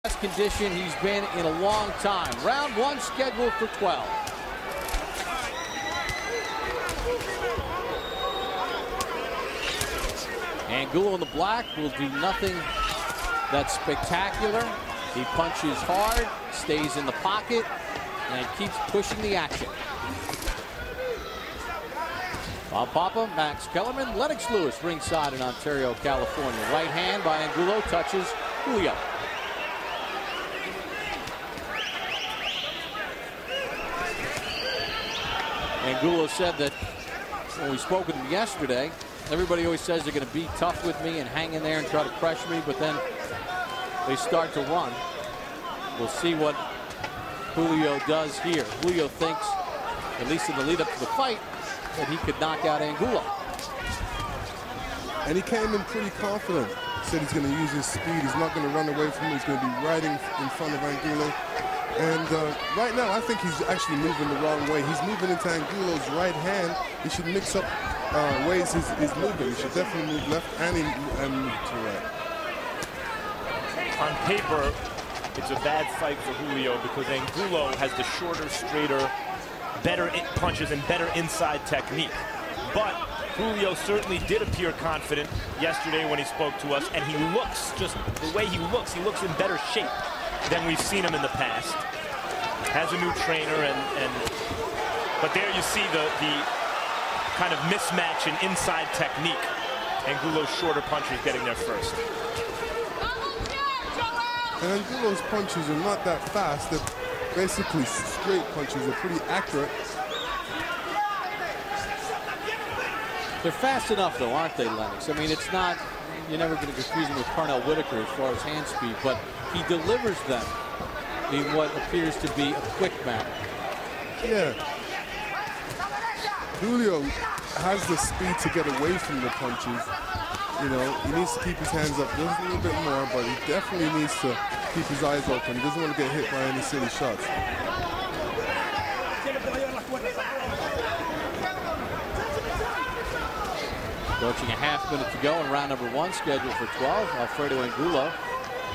Best condition he's been in a long time. Round one scheduled for 12. Angulo in the black will do nothing that's spectacular. He punches hard, stays in the pocket, and keeps pushing the action. Bob Papa, Max Kellerman, Lennox Lewis ringside in Ontario, California. Right hand by Angulo touches Julio. Angulo said that when we spoke with him yesterday, everybody always says they're going to be tough with me and hang in there and try to pressure me, but then they start to run. We'll see what Julio does here. Julio thinks, at least in the lead up to the fight, that he could knock out Angulo. And he came in pretty confident. Said he's going to use his speed. He's not going to run away from him. He's going to be right in front of Angulo. And right now, I think he's actually moving the wrong way. He's moving into Angulo's right hand. He should mix up ways he's moving. He should definitely move left and move to right. On paper, it's a bad fight for Julio because Angulo has the shorter, straighter, better punches and better inside technique. But Julio certainly did appear confident yesterday when he spoke to us, and he looks, just the way he looks in better shape than we've seen him in the past. Has a new trainer, but there you see the kind of mismatch in inside technique. Angulo's shorter punches getting there first. And Angulo's punches are not that fast. They're basically straight punches. They're pretty accurate. They're fast enough, though, aren't they, Lennox? I mean, it's not, you're never going to confuse him with Parnell Whitaker as far as hand speed, but he delivers them in what appears to be a quick manner. Yeah. Julio has the speed to get away from the punches. You know, he needs to keep his hands up just a little bit more, but he definitely needs to keep his eyes open. He doesn't want to get hit by any silly shots. Approaching a half minute to go in round number one, scheduled for 12. Alfredo Angulo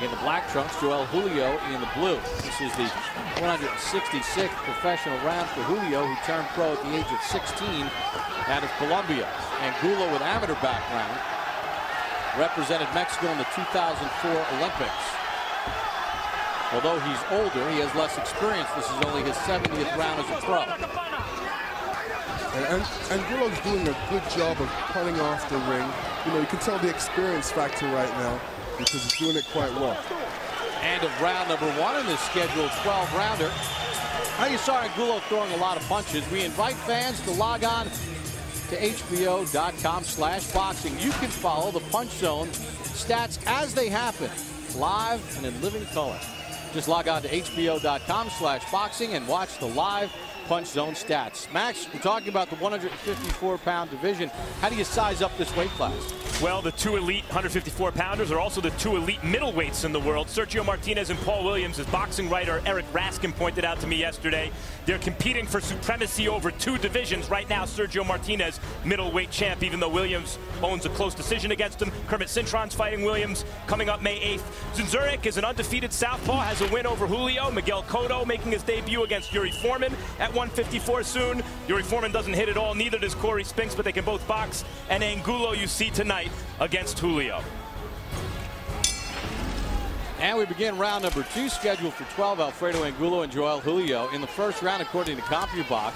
in the black trunks, Joel Julio in the blue. This is the 166th professional round for Julio, who turned pro at the age of 16 out of Colombia. Angulo, with amateur background, represented Mexico in the 2004 Olympics. Although he's older, he has less experience. This is only his 70th round as a pro. And Angulo's doing a good job of cutting off the ring. You know, you can tell the experience factor right now because he's doing it quite well. End of round number one in this scheduled 12-rounder. Now you saw Angulo throwing a lot of punches. We invite fans to log on to HBO.com/boxing. You can follow the Punch Zone stats as they happen, live and in living color. Just log on to HBO.com/boxing and watch the live Punch Zone stats. Max, we're talking about the 154-pound division. How do you size up this weight class? Well, the two elite 154-pounders are also the two elite middleweights in the world. Sergio Martinez and Paul Williams, as boxing writer Eric Raskin pointed out to me yesterday. They're competing for supremacy over two divisions. Right now, Sergio Martinez, middleweight champ, even though Williams owns a close decision against him. Kermit Cintron's fighting Williams coming up May 8th. Zunzurich is an undefeated southpaw, has a win over Julio. Miguel Cotto making his debut against Yuri Foreman at 154 soon. Yuri Foreman doesn't hit at all, neither does Corey Spinks, but they can both box. And Angulo you see tonight against Julio. And we begin round number two, scheduled for 12. Alfredo Angulo and Joel Julio. In the first round, according to CompuBox,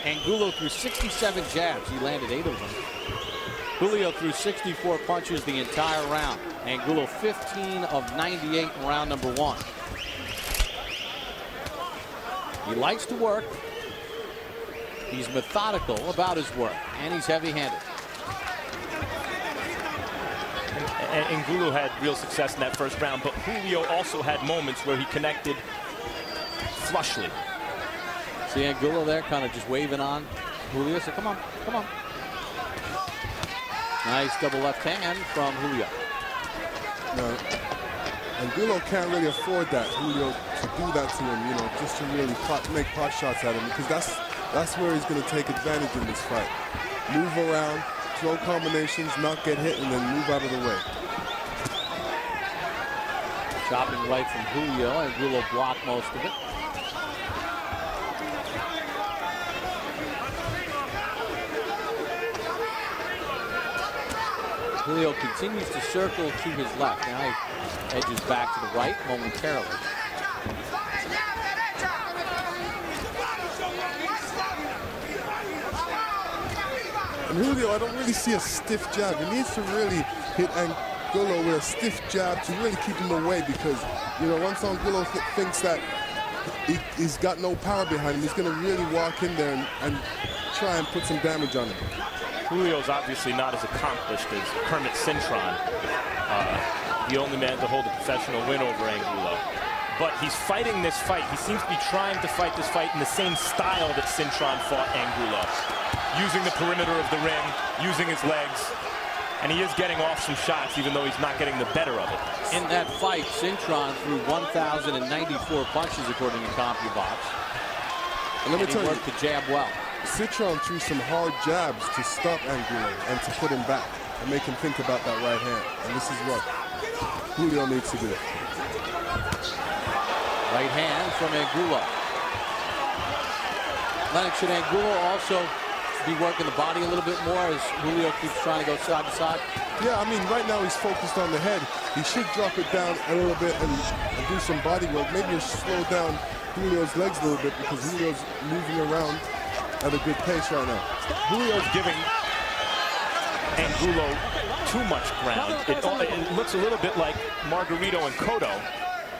Angulo threw 67 jabs. He landed 8 of them. Julio threw 64 punches the entire round. Angulo 15 of 98 in round number one. He likes to work. He's methodical about his work, and he's heavy-handed. And Angulo had real success in that first round, but Julio also had moments where he connected flushly. See Angulo there kind of just waving on Julio. So come on, come on. Nice double left hand from Julio. No, Angulo can't really afford that, Julio, to do that to him, you know, just to really make pot shots at him, because that's where he's going to take advantage in this fight. Move around, throw combinations, not get hit, and then move out of the way. Chopping right from Julio. Angulo blocked most of it. Julio continues to circle to his left. Now he edges back to the right momentarily. And Julio, I don't really see a stiff jab. He needs to really hit Angulo with a stiff jab to really keep him away, because, you know, once Angulo thinks that he's got no power behind him, he's going to really walk in there and try and put some damage on him. Julio's obviously not as accomplished as Kermit Cintron, the only man to hold a professional win over Angulo. But he's fighting this fight. He seems to be trying to fight this fight in the same style that Cintron fought Angulo, using the perimeter of the ring, using his legs, and he is getting off some shots, even though he's not getting the better of it. In that fight, Cintron threw 1,094 punches, according to CompuBox. And let me tell you, worked the jab well. Cintron threw some hard jabs to stop Angulo and to put him back and make him think about that right hand. And this is what Julio needs to do. Right hand from Angulo. Lennox, should Angulo also be working the body a little bit more as Julio keeps trying to go side to side? Yeah, I mean, right now he's focused on the head. He should drop it down a little bit and do some body work. Maybe slow down Julio's legs a little bit, because Julio's moving around at a good pace right now. Julio's giving Angulo too much ground. It looks a little bit like Margarito and Cotto,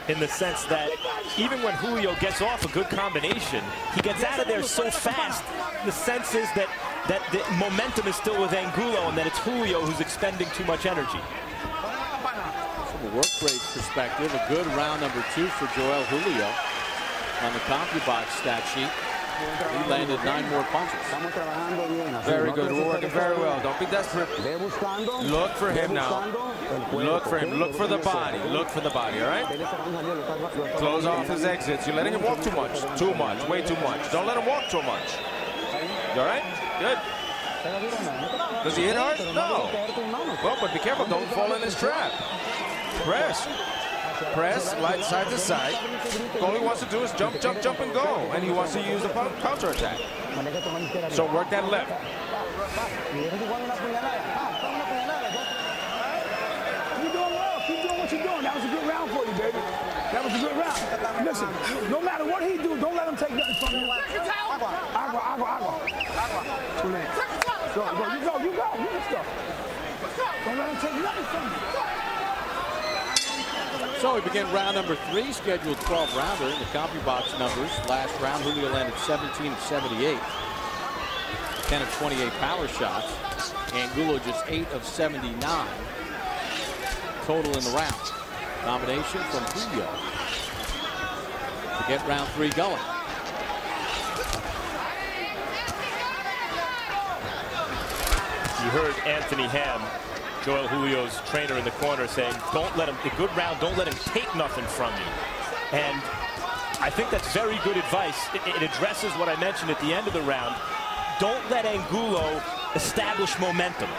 in the sense that even when Julio gets off a good combination, he gets out of there so fast. The sense is that the momentum is still with Angulo, and that it's Julio who's expending too much energy. From a work rate perspective, a good round number 2 for Joel Julio on the CompuBox stat sheet. He landed 9 more punches. Very good. We're working very well. Don't be desperate. Look for him now. Look for him. Look for the body. Look for the body, all right? Close off his exits. You're letting him walk too much. Too much. Way too much. Don't let him walk too much. You all right? Good. Does he hit hard? No. Well, but be careful. Don't fall in his trap. Press. Press, light side to side. All he wants to do is jump, jump, jump, and go. And he wants to use the counter attack. So work that left. You're doing well. Keep doing what you're doing. That was a good round for you, baby. That was a good round. Listen, no matter what he do, don't let him take nothing from you. Agua. Too late. Go. You just go. Don't let him take nothing from you. So we begin round number 3, scheduled 12-rounder. In the CompuBox numbers, last round Julio landed 17 of 78, 10 of 28 power shots. Angulo just 8 of 79 total in the round. Combination from Julio to get round 3 going. You heard Anthony Ham, Joel Julio's trainer, in the corner, saying, don't let him, a good round, don't let him take nothing from you. And I think that's very good advice. It addresses what I mentioned at the end of the round. Don't let Angulo establish momentum.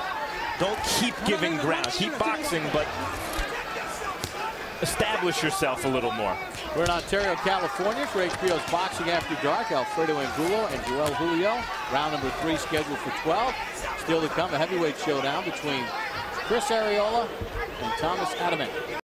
Don't keep giving ground. Keep boxing, but establish yourself a little more. We're in Ontario, California for HBO's Boxing After Dark. Alfredo Angulo and Joel Julio. Round number 3 scheduled for 12. Still to come, a heavyweight showdown between Chris Arreola and Thomas Adamek.